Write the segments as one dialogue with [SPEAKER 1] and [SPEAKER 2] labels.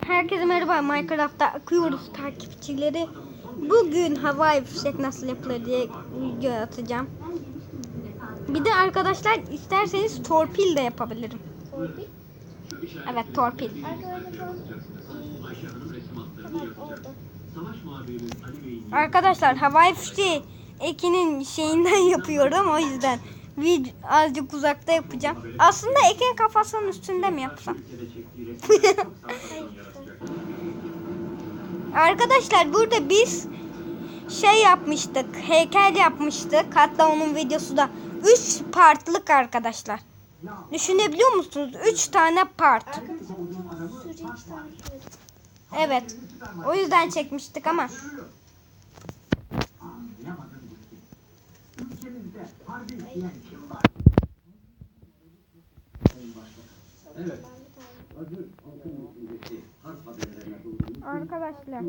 [SPEAKER 1] Herkese merhaba, Minecraft'ta akıyoruz takipçileri. Bugün havai fişek nasıl yapılır diye video atacağım. Bir de arkadaşlar isterseniz torpil de yapabilirim.
[SPEAKER 2] Torpil?
[SPEAKER 1] Evet, torpil. Arkadaşlar havai fişeği Ekin'in şeyinden yapıyorum, o yüzden azıcık uzakta yapacağım. Aslında Ekin kafasının üstünde mi yapsam? Arkadaşlar burada biz şey yapmıştık, heykel yapmıştık. Hatta onun videosu da 3 partlık arkadaşlar. Düşünebiliyor musunuz? 3 tane part. Evet. O yüzden çekmiştik ama. Arkadaşlar.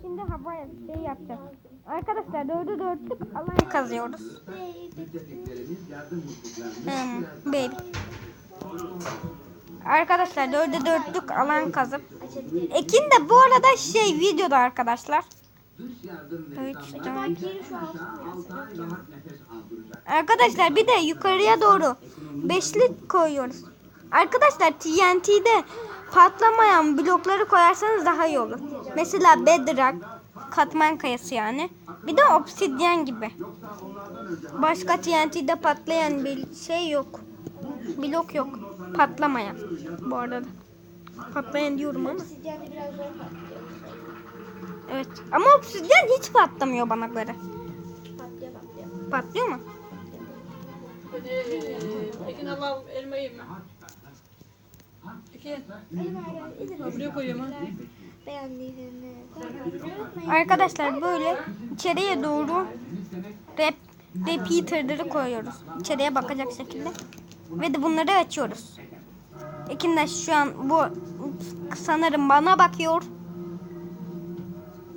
[SPEAKER 1] Şimdi havai şey yapacağız. Arkadaşlar 4'e 4'lük alan kazıyoruz. Baby. Arkadaşlar 4'e 4'lük alan kazıp. Ekin de bu arada videoda arkadaşlar. 3, 4. Arkadaşlar bir de yukarıya doğru 5'lik koyuyoruz. Arkadaşlar TNT'de patlamayan blokları koyarsanız daha iyi olur. Mesela bedrock, katman kayası yani. Bir de obsidyen gibi. Başka TNT'de patlayan bir şey yok. Blok yok. Patlamayan. Bu arada. Patlayan diyorum ama. Evet. Ama obsidyen hiç patlamıyor bana göre. Patlıyor mu?
[SPEAKER 3] Ekin Allah elma yiyeyim mi? Ekin. Buraya koyuyorum ha.
[SPEAKER 1] Arkadaşlar böyle içeriye doğru repeater'ları koyuyoruz. İçeriye bakacak şekilde. Ve de bunları açıyoruz. Ekin de şu an bu sanırım bana bakıyor.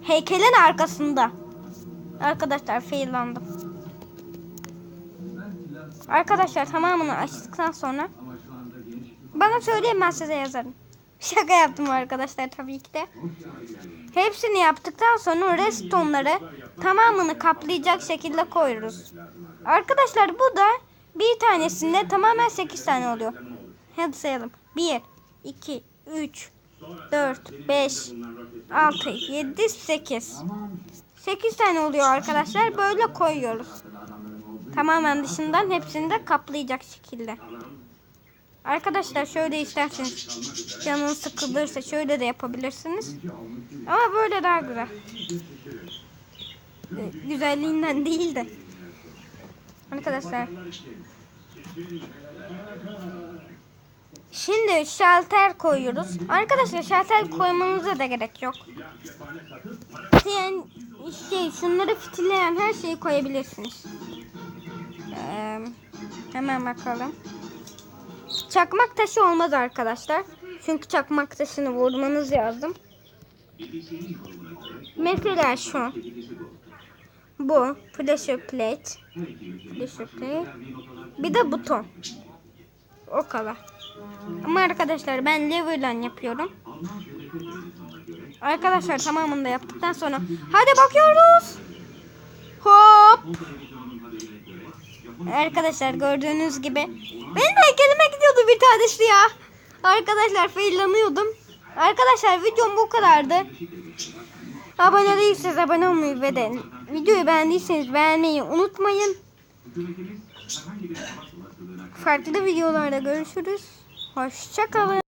[SPEAKER 1] Heykelin arkasında. Arkadaşlar faillandım. Arkadaşlar tamamını açtıktan sonra bana söyleyin, ben size yazarım. Şaka yaptım arkadaşlar tabii ki de. Hepsini yaptıktan sonra redstone'ları tamamını kaplayacak şekilde koyuyoruz. Arkadaşlar bu da bir tanesinde tamamen 8 tane oluyor. Hadi sayalım. 1, 2, 3, 4, 5, 6, 7, 8. 8 tane oluyor arkadaşlar. Böyle koyuyoruz. Tamamen dışından hepsini de kaplayacak şekilde. Arkadaşlar şöyle isterseniz canınız sıkılırsa şöyle de yapabilirsiniz. Ama böyle daha güzel. Güzelliğinden değil de. Arkadaşlar. Şimdi şalter koyuyoruz. Arkadaşlar şalter koymanıza da gerek yok. Yani şunları fitilleyen her şeyi koyabilirsiniz. Hemen bakalım. Çakmak taşı olmaz arkadaşlar. Çünkü çakmak taşını vurmanız lazım. Mesela şu. Bu. Pressure plate. Bir de buton. O kadar. Ama arkadaşlar ben lever'dan yapıyorum. Arkadaşlar tamamını da yaptıktan sonra hadi bakıyoruz. Hop. Arkadaşlar gördüğünüz gibi benim de heykelime gidiyordu bir tanesi ya. Arkadaşlar faillanıyordum. Arkadaşlar videom bu kadardı. Abone değilseniz abone olmayı ve de videoyu beğendiyseniz beğenmeyi unutmayın. Farklı videolarda görüşürüz. Hoşça kalın.